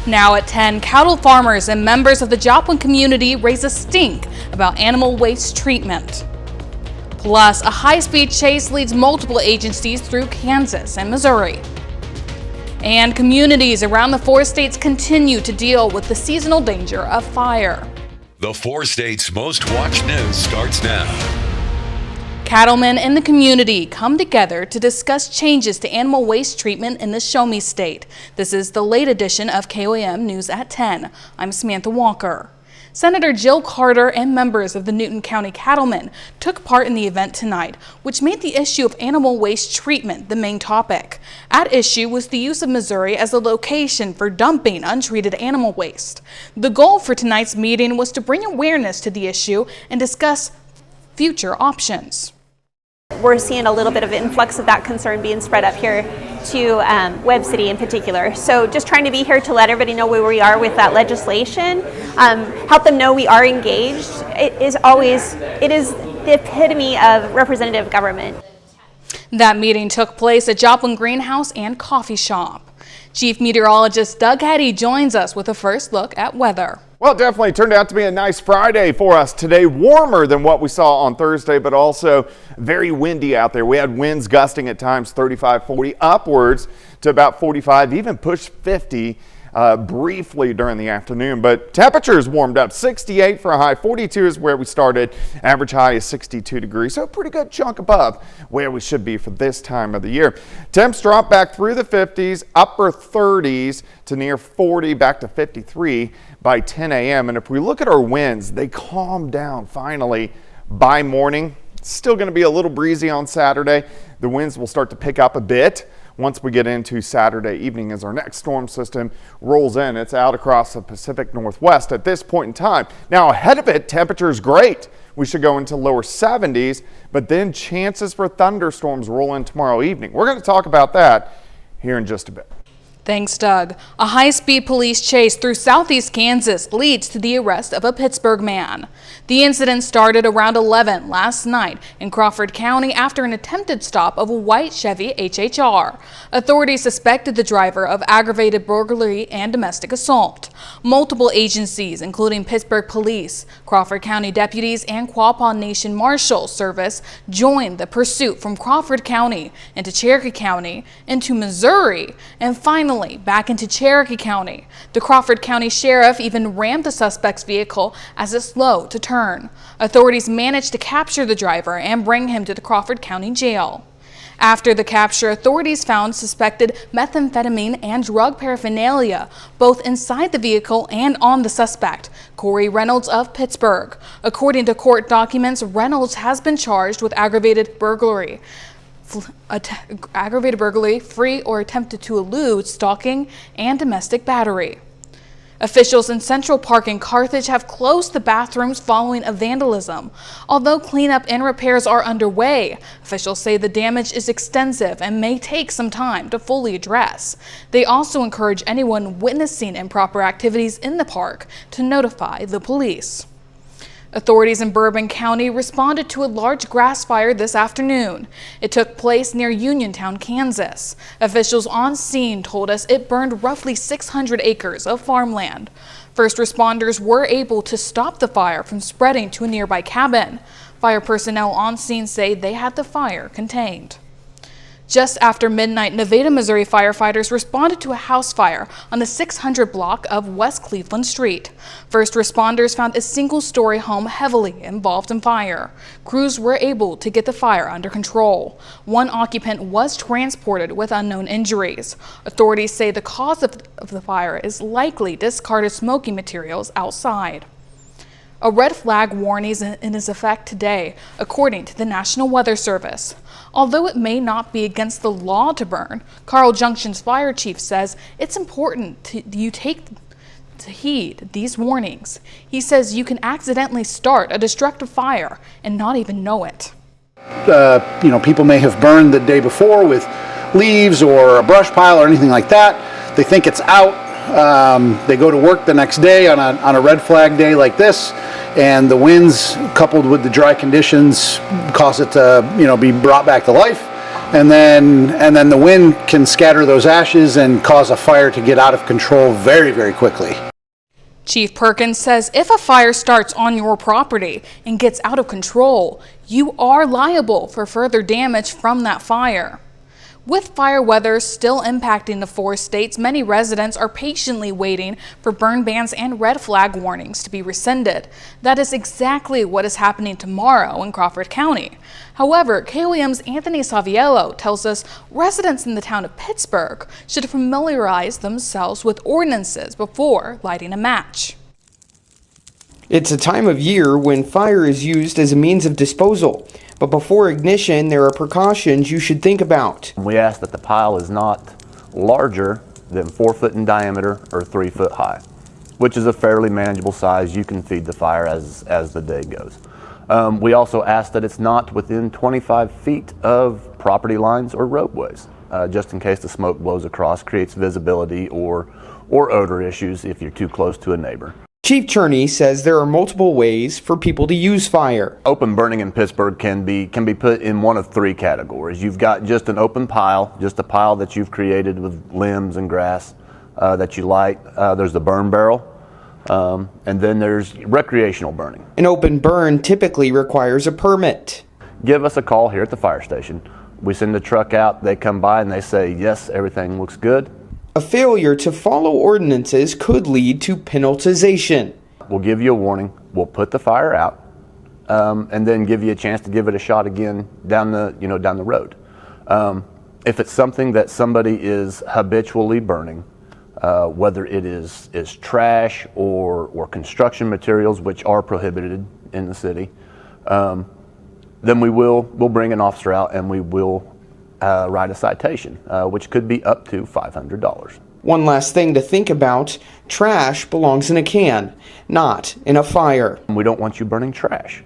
Now at 10, cattle farmers and members of the Joplin community raise a stink about animal waste treatment. Plus, a high-speed chase leads multiple agencies through Kansas and Missouri. And communities around the 4 states continue to deal with the seasonal danger of fire. The 4 states' most watched news starts now. Cattlemen in the community come together to discuss changes to animal waste treatment in the Show Me State. This is the late edition of KOAM News at 10. I'm Samantha Walker. Senator Jill Carter and members of the Newton County Cattlemen took part in the event tonight, which made the issue of animal waste treatment the main topic. At issue was the use of Missouri as a location for dumping untreated animal waste. The goal for tonight's meeting was to bring awareness to the issue and discuss future options. We're seeing a little bit of influx of that concern being spread up here to Webb City in particular. So just trying to be here to let everybody know where we are with that legislation, help them know we are engaged. It is the epitome of representative government. That meeting took place at Joplin Greenhouse and Coffee Shop. Chief Meteorologist Doug Heddy joins us with a first look at weather. Well, it definitely turned out to be a nice Friday for us today. Warmer than what we saw on Thursday, but also very windy out there. We had winds gusting at times 35, 40, upwards to about 45, even pushed 50 briefly during the afternoon. But temperatures warmed up. 68 for a high, 42 is where we started. Average high is 62 degrees, so a pretty good chunk above where we should be for this time of the year. Temps dropped back through the 50s, upper 30s to near 40, back to 53 by 10 a.m. And if we look at our winds, they calmed down finally by morning. It's still going to be a little breezy on Saturday. The winds will start to pick up a bit once we get into Saturday evening as our next storm system rolls in. It's out across the Pacific Northwest at this point in time. Now ahead of it, temperature is great. We should go into lower 70s, but then chances for thunderstorms roll in tomorrow evening. We're going to talk about that here in just a bit. Thanks, Doug. A high-speed police chase through southeast Kansas leads to the arrest of a Pittsburgh man. The incident started around 11 last night in Crawford County after an attempted stop of a white Chevy HHR. Authorities suspected the driver of aggravated burglary and domestic assault. Multiple agencies, including Pittsburgh Police, Crawford County deputies, and Quapaw Nation Marshal Service, joined the pursuit from Crawford County into Cherokee County into Missouri and finally back into Cherokee County. The Crawford County Sheriff even rammed the suspect's vehicle as it slowed to turn. Authorities managed to capture the driver and bring him to the Crawford County Jail. After the capture, authorities found suspected methamphetamine and drug paraphernalia, both inside the vehicle and on the suspect, Corey Reynolds of Pittsburgh. According to court documents, Reynolds has been charged with aggravated burglary, free or attempted to elude, stalking, and domestic battery. Officials in Central Park in Carthage have closed the bathrooms following a vandalism. Although cleanup and repairs are underway, officials say the damage is extensive and may take some time to fully address. They also encourage anyone witnessing improper activities in the park to notify the police. Authorities in Bourbon County responded to a large grass fire this afternoon. It took place near Uniontown, Kansas. Officials on scene told us it burned roughly 600 acres of farmland. First responders were able to stop the fire from spreading to a nearby cabin. Fire personnel on scene say they had the fire contained. Just after midnight, Nevada, Missouri firefighters responded to a house fire on the 600 block of West Cleveland Street. First responders found a single-story home heavily involved in fire. Crews were able to get the fire under control. One occupant was transported with unknown injuries. Authorities say the cause of the fire is likely discarded smoking materials outside. A red flag warning is in effect today, according to the National Weather Service. Although it may not be against the law to burn, Carl Junction's fire chief says it's important you take to heed these warnings. He says you can accidentally start a destructive fire and not even know it. People may have burned the day before with leaves or a brush pile or anything like that. They think it's out. They go to work the next day on a red flag day like this, and the winds coupled with the dry conditions cause it to be brought back to life. and then the wind can scatter those ashes and cause a fire to get out of control very, very quickly. Chief Perkins says if a fire starts on your property and gets out of control, you are liable for further damage from that fire. With fire weather still impacting the 4 states, many residents are patiently waiting for burn bans and red flag warnings to be rescinded. That is exactly what is happening tomorrow in Crawford County. However, KOAM's Anthony Saviello tells us residents in the town of Pittsburgh should familiarize themselves with ordinances before lighting a match. It's a time of year when fire is used as a means of disposal. But before ignition, there are precautions you should think about. We ask that the pile is not larger than 4 foot in diameter or 3 foot high, which is a fairly manageable size. You can feed the fire as the day goes. We also ask that it's not within 25 feet of property lines or roadways, just in case the smoke blows across, creates visibility or odor issues if you're too close to a neighbor. Chief Cherney says there are multiple ways for people to use fire. Open burning in Pittsburgh can be put in one of 3 categories. You've got just an open pile, just a pile that you've created with limbs and grass that you light. There's the burn barrel, and then there's recreational burning. An open burn typically requires a permit. Give us a call here at the fire station. We send a truck out, they come by and they say, yes, everything looks good. A failure to follow ordinances could lead to penalization. We'll give you a warning, we'll put the fire out, and then give you a chance to give it a shot again down the road. If it's something that somebody is habitually burning, whether it is trash or construction materials, which are prohibited in the city, then we'll bring an officer out and we will write a citation, which could be up to $500. One last thing to think about, trash belongs in a can, not in a fire. We don't want you burning trash.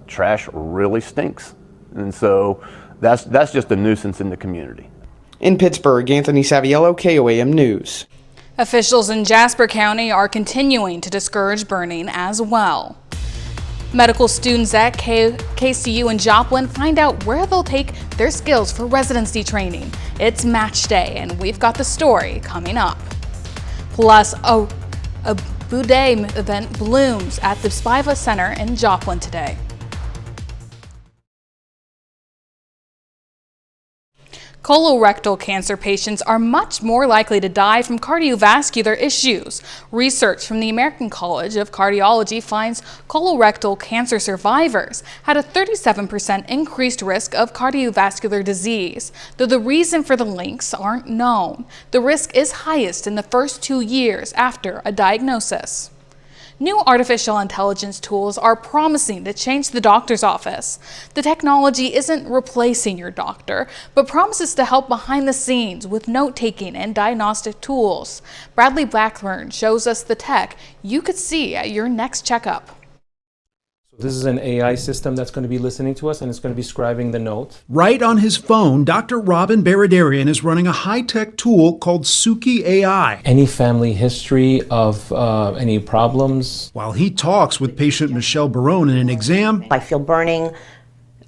Trash really stinks. And so that's just a nuisance in the community. In Pittsburgh, Anthony Saviello, KOAM News. Officials in Jasper County are continuing to discourage burning as well. Medical students at KCU in Joplin find out where they'll take their skills for residency training. It's match day, and we've got the story coming up. Plus, a Boudet event blooms at the Spiva Center in Joplin today. Colorectal cancer patients are much more likely to die from cardiovascular issues. Research from the American College of Cardiology finds colorectal cancer survivors had a 37% increased risk of cardiovascular disease. Though the reason for the links aren't known, the risk is highest in the first 2 years after a diagnosis. New artificial intelligence tools are promising to change the doctor's office. The technology isn't replacing your doctor, but promises to help behind the scenes with note-taking and diagnostic tools. Bradley Blackburn shows us the tech you could see at your next checkup. This is an AI system that's going to be listening to us, and it's going to be scribing the notes. Right on his phone, Dr. Robin Baradarian is running a high-tech tool called Suki AI. Any family history of any problems. While he talks with patient Michelle Barone in an exam, I feel burning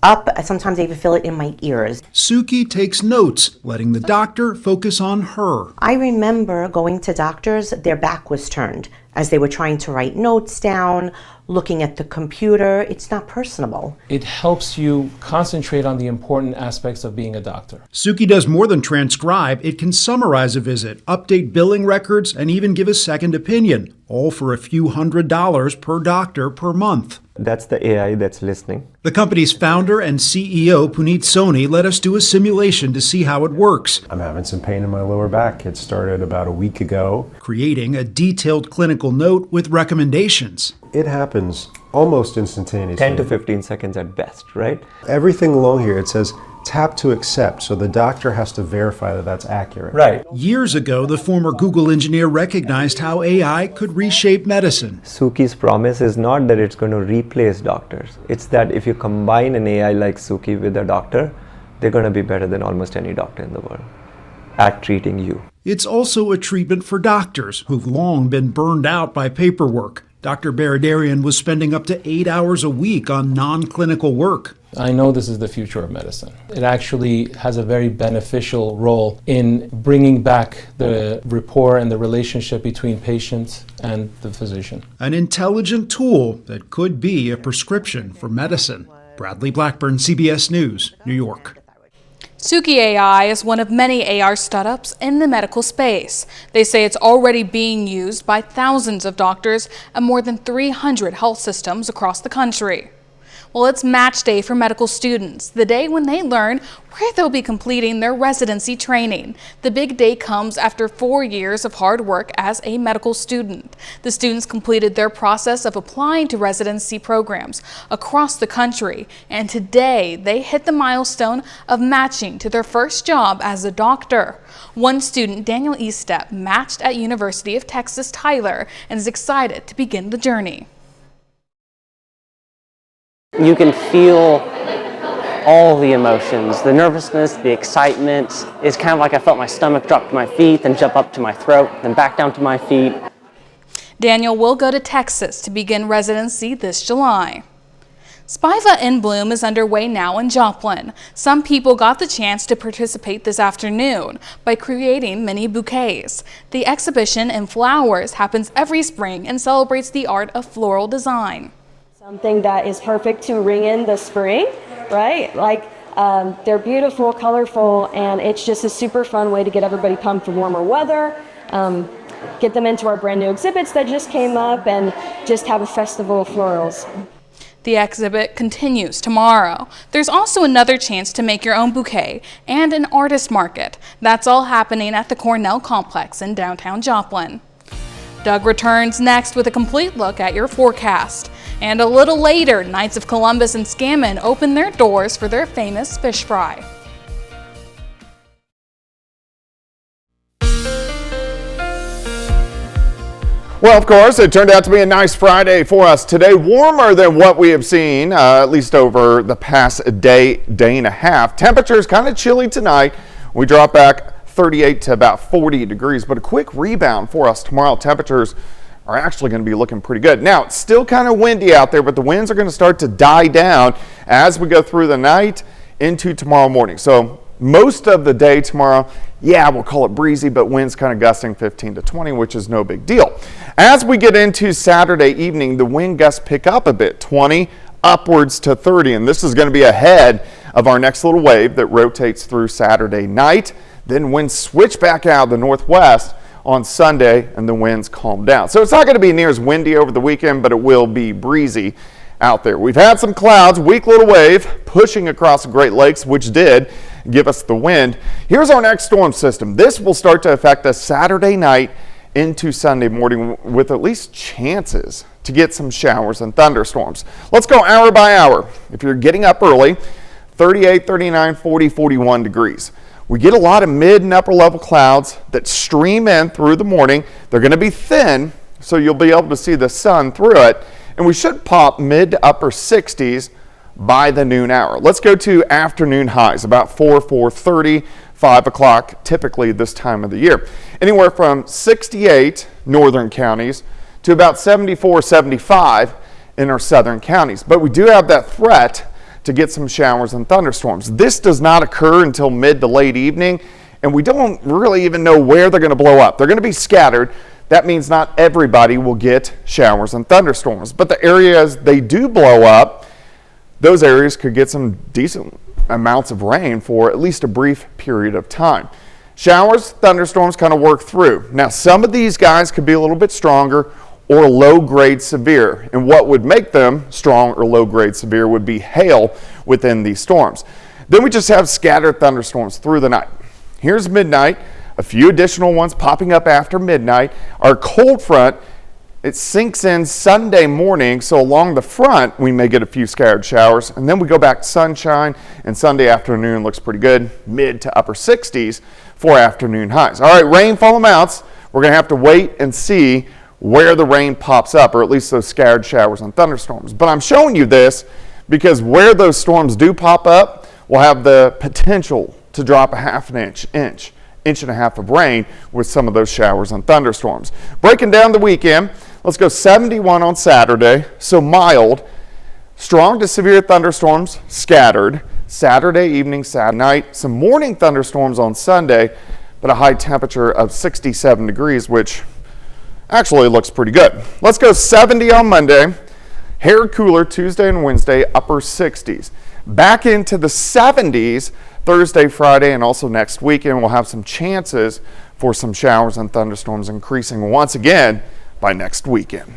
up. Sometimes I even feel it in my ears. Suki takes notes, letting the doctor focus on her. I remember going to doctors, their back was turned as they were trying to write notes down, looking at the computer. It's not personable. It helps you concentrate on the important aspects of being a doctor. Suki does more than transcribe. It can summarize a visit, update billing records, and even give a second opinion, all for a few $100s per doctor per month. That's the AI that's listening. The company's founder and CEO, Puneet Soni, let us do a simulation to see how it works. I'm having some pain in my lower back. It started about a week ago. Creating a detailed clinical note with recommendations. It happens almost instantaneously. 10 to 15 seconds at best, right? Everything along here, it says tap to accept, so the doctor has to verify that that's accurate. Right. Years ago, the former Google engineer recognized how AI could reshape medicine. Suki's promise is not that it's going to replace doctors. It's that if you combine an AI like Suki with a doctor, they're going to be better than almost any doctor in the world at treating you. It's also a treatment for doctors who've long been burned out by paperwork. Dr. Baradarian was spending up to 8 hours a week on non-clinical work. I know this is the future of medicine. It actually has a very beneficial role in bringing back the rapport and the relationship between patients and the physician. An intelligent tool that could be a prescription for medicine. Bradley Blackburn, CBS News, New York. Suki AI is one of many AR startups in the medical space. They say it's already being used by thousands of doctors at more than 300 health systems across the country. Well, it's match day for medical students, the day when they learn where they'll be completing their residency training. The big day comes after 4 years of hard work as a medical student. The students completed their process of applying to residency programs across the country, and today they hit the milestone of matching to their first job as a doctor. One student, Daniel Estep, matched at University of Texas Tyler and is excited to begin the journey. You can feel all the emotions, the nervousness, the excitement. It's kind of like I felt my stomach drop to my feet, then jump up to my throat, then back down to my feet. Daniel will go to Texas to begin residency this July. Spiva in Bloom is underway now in Joplin. Some people got the chance to participate this afternoon by creating mini bouquets. The exhibition in flowers happens every spring and celebrates the art of floral design. Something that is perfect to ring in the spring, right? Like they're beautiful, colorful, and it's just a super fun way to get everybody pumped for warmer weather, get them into our brand new exhibits that just came up, and just have a festival of florals. The exhibit continues tomorrow. There's also another chance to make your own bouquet and an artist market. That's all happening at the Cornell Complex in downtown Joplin. Doug returns next with a complete look at your forecast. And a little later, Knights of Columbus and Scammon open their doors for their famous fish fry. Well, of course, it turned out to be a nice Friday for us today, warmer than what we have seen, at least over the past day and a half. Temperatures kind of chilly tonight. We drop back 38 to about 40 degrees, but a quick rebound for us tomorrow. Temperatures are actually going to be looking pretty good. Now, it's still kind of windy out there, but the winds are going to start to die down as we go through the night into tomorrow morning. So most of the day tomorrow, yeah, we'll call it breezy, but winds kind of gusting 15 to 20, which is no big deal. As we get into Saturday evening, the wind gusts pick up a bit, 20 upwards to 30, and this is going to be ahead of our next little wave that rotates through Saturday night. Then winds switch back out the northwest on Sunday, and the winds calm down. So it's not going to be near as windy over the weekend, but it will be breezy out there. We've had some clouds, weak little wave pushing across the Great Lakes, which did give us the wind. Here's our next storm system. This will start to affect us Saturday night into Sunday morning with at least chances to get some showers and thunderstorms. Let's go hour by hour. If you're getting up early, 38, 39, 40, 41 degrees. We get a lot of mid and upper level clouds that stream in through the morning. They're going to be thin, so you'll be able to see the sun through it. And we should pop mid to upper 60s by the noon hour. Let's go to afternoon highs, about 4:30, 5 o'clock, typically this time of the year. Anywhere from 68 northern counties to about 74, 75 in our southern counties. But we do have that threat to get some showers and thunderstorms. This does not occur until mid to late evening, and we don't really even know where they're going to blow up. They're going to be scattered. That means not everybody will get showers and thunderstorms, but the areas they do blow up, those areas could get some decent amounts of rain for at least a brief period of time. Showers, thunderstorms kind of work through. Now, some of these guys could be a little bit stronger or low-grade severe, and what would make them strong or low-grade severe would be hail within these storms. Then we just have scattered thunderstorms through the night. Here's midnight, a few additional ones popping up after midnight. Our cold front, it sinks in Sunday morning, so along the front we may get a few scattered showers, and then we go back to sunshine, and Sunday afternoon looks pretty good, mid to upper 60s for afternoon highs. All right, rainfall amounts, we're going to have to wait and see where the rain pops up, or at least those scattered showers and thunderstorms. But I'm showing you this because where those storms do pop up, we'll have the potential to drop a half an inch and a half of rain with some of those showers and thunderstorms. Breaking down the weekend, let's go 71 on Saturday, so mild. Strong to severe thunderstorms scattered Saturday evening, Saturday night. Some morning thunderstorms on Sunday, but a high temperature of 67 degrees, which actually looks pretty good. Let's go 70 on Monday. Hair cooler Tuesday and Wednesday, upper 60s. Back into the 70s Thursday, Friday, and also next weekend. We'll have some chances for some showers and thunderstorms, increasing once again by next weekend.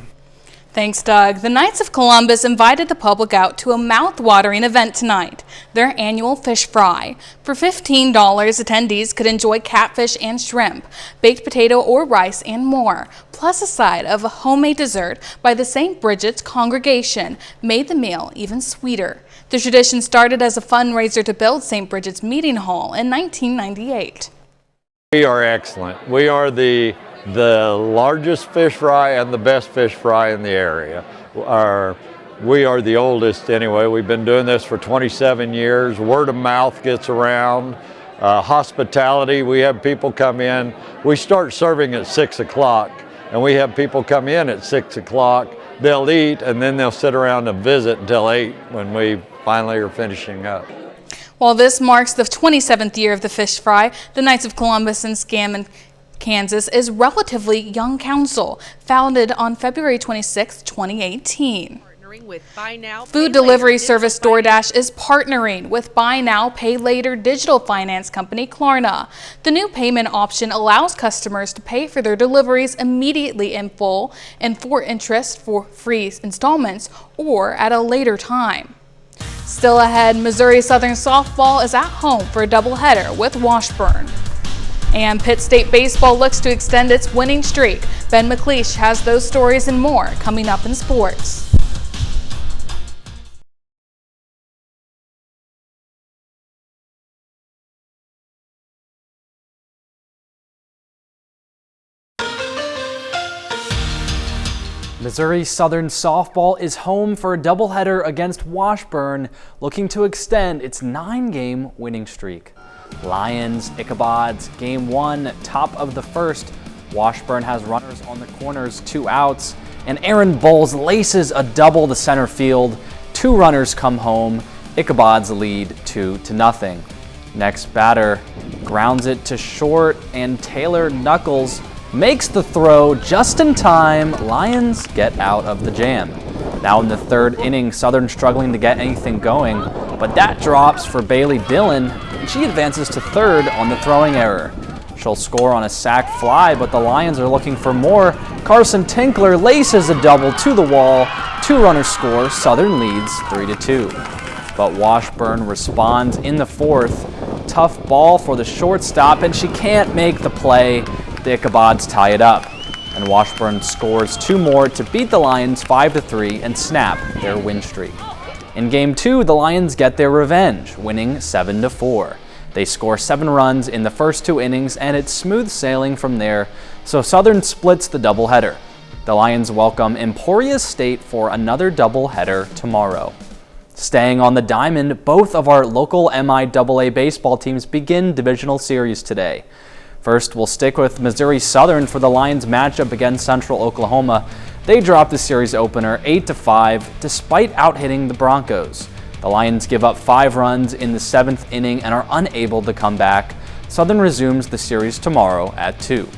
Thanks, Doug. The Knights of Columbus invited the public out to a mouth-watering event tonight, their annual fish fry. For $15, attendees could enjoy catfish and shrimp, baked potato or rice, and more, plus a side of a homemade dessert by the St. Bridget's congregation made the meal even sweeter. The tradition started as a fundraiser to build St. Bridget's Meeting Hall in 1998. We are excellent. We are the largest fish fry and the best fish fry in the area. We are the oldest anyway. We've been doing this for 27 years. Word of mouth gets around. Hospitality, we have people come in. We start serving at 6 o'clock and we have people come in at 6 o'clock. They'll eat and then they'll sit around and visit until 8 when we finally are finishing up. While this marks the 27th year of the fish fry, the Knights of Columbus in Scammon, Kansas is relatively young council, founded on February 26, 2018. Food delivery service DoorDash is partnering with Buy Now, Pay Later digital finance company Klarna. The new payment option allows customers to pay for their deliveries immediately in full and for interest for free installments or at a later time. Still ahead, Missouri Southern softball is at home for a doubleheader with Washburn. And Pitt State baseball looks to extend its winning streak. Ben McLeish has those stories and more coming up in sports. Missouri Southern softball is home for a doubleheader against Washburn, looking to extend its 9-game winning streak. Lions, Ichabods, game 1, top of the first. Washburn has runners on the corners, 2 outs, and Aaron Bowles laces a double to center field. 2 runners come home. Ichabods lead 2-0. Next batter grounds it to short, and Taylor Knuckles makes the throw just in time. Lions get out of the jam. Now in the 3rd inning, Southern struggling to get anything going, but that drops for Bailey Dillon. She advances to 3rd on the throwing error. She'll score on a sac fly, but the Lions are looking for more. Carson Tinkler laces a double to the wall. 2 runners score. Southern leads 3-2. But Washburn responds in the 4th. Tough ball for the shortstop, and she can't make the play. The Ichabods tie it up, and Washburn scores 2 more to beat the Lions 5-3 and snap their win streak. In Game 2, the Lions get their revenge, winning 7-4. They score 7 runs in the first 2 innings, and it's smooth sailing from there, so Southern splits the doubleheader. The Lions welcome Emporia State for another doubleheader tomorrow. Staying on the diamond, both of our local MIAA baseball teams begin divisional series today. First, we'll stick with Missouri Southern for the Lions matchup against Central Oklahoma. They dropped the series opener 8-5 despite out-hitting the Broncos. The Lions give up 5 runs in the 7th inning and are unable to come back. Southern resumes the series tomorrow at 2.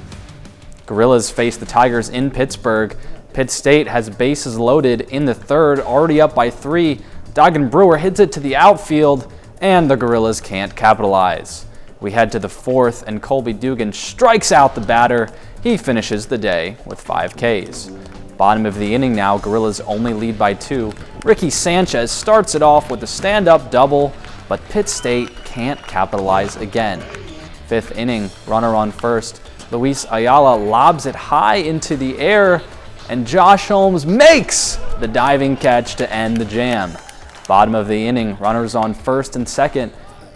Gorillas face the Tigers in Pittsburgh. Pitt State has bases loaded in the 3rd, already up by 3. Doggin Brewer hits it to the outfield, and the Gorillas can't capitalize. We head to the 4th, and Colby Dugan strikes out the batter. He finishes the day with 5 Ks. Bottom of the inning now, Gorillas only lead by 2. Ricky Sanchez starts it off with a stand-up double, but Pitt State can't capitalize again. 5th inning, runner on first. Luis Ayala lobs it high into the air, and Josh Holmes makes the diving catch to end the jam. Bottom of the inning, runners on first and second.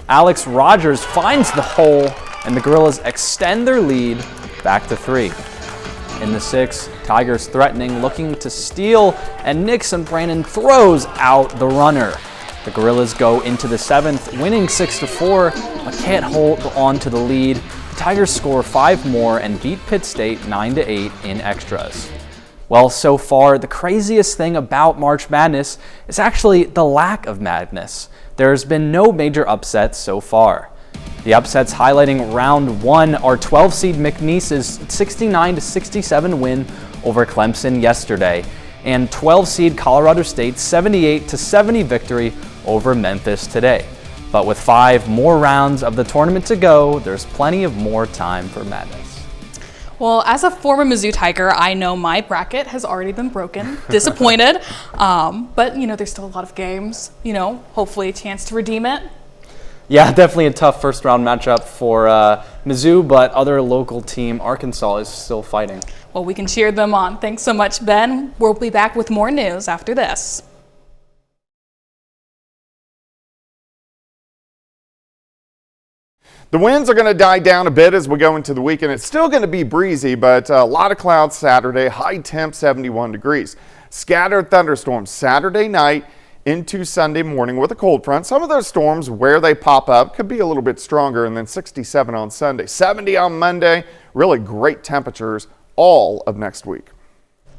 Alex Rogers finds the hole, and the Gorillas extend their lead back to 3. In the 6th, Tigers threatening, looking to steal, and Nixon Brandon throws out the runner. The Gorillas go into the 7th, winning 6-4, but can't hold on to the lead. The Tigers score 5 more and beat Pitt State 9-8 in extras. Well, so far, the craziest thing about March Madness is actually the lack of madness. There's been no major upsets so far. The upsets highlighting round 1 are 12 seed McNeese's 69-67 win over Clemson yesterday, and 12 seed Colorado State's 78-70 victory over Memphis today. But with 5 more rounds of the tournament to go, there's plenty of more time for madness. Well, as a former Mizzou Tiger, I know my bracket has already been broken. Disappointed. But, there's still a lot of games. Hopefully a chance to redeem it. Yeah, definitely a tough first round matchup for Mizzou, but other local team, Arkansas, is still fighting. Well, we can cheer them on. Thanks so much, Ben. We'll be back with more news after this. The winds are going to die down a bit as we go into the weekend. It's still going to be breezy, but a lot of clouds Saturday, high temp 71 degrees. Scattered thunderstorms Saturday night into Sunday morning with a cold front. Some of those storms, where they pop up, could be a little bit stronger, and then 67 on Sunday, 70 on Monday. Really great temperatures all of next week.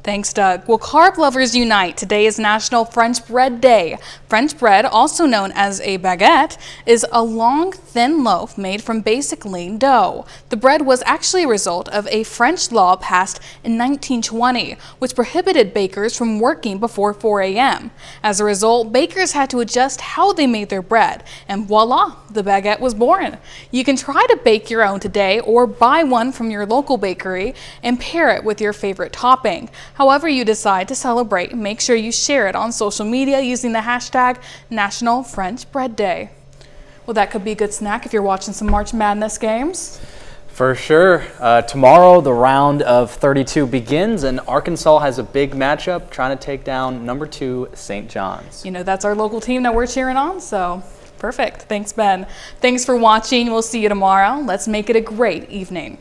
Thanks, Doug. Well, carb lovers unite. Today is National French Bread Day. French bread, also known as a baguette, is a long, thin loaf made from basic lean dough. The bread was actually a result of a French law passed in 1920, which prohibited bakers from working before 4 a.m. As a result, bakers had to adjust how they made their bread, and voila, the baguette was born. You can try to bake your own today or buy one from your local bakery and pair it with your favorite topping. However you decide to celebrate, make sure you share it on social media using the hashtag National French Bread Day. Well, that could be a good snack if you're watching some March Madness games. For sure. Tomorrow, the round of 32 begins, and Arkansas has a big matchup trying to take down number 2 St. John's. That's our local team that we're cheering on, so perfect. Thanks, Ben. Thanks for watching. We'll see you tomorrow. Let's make it a great evening.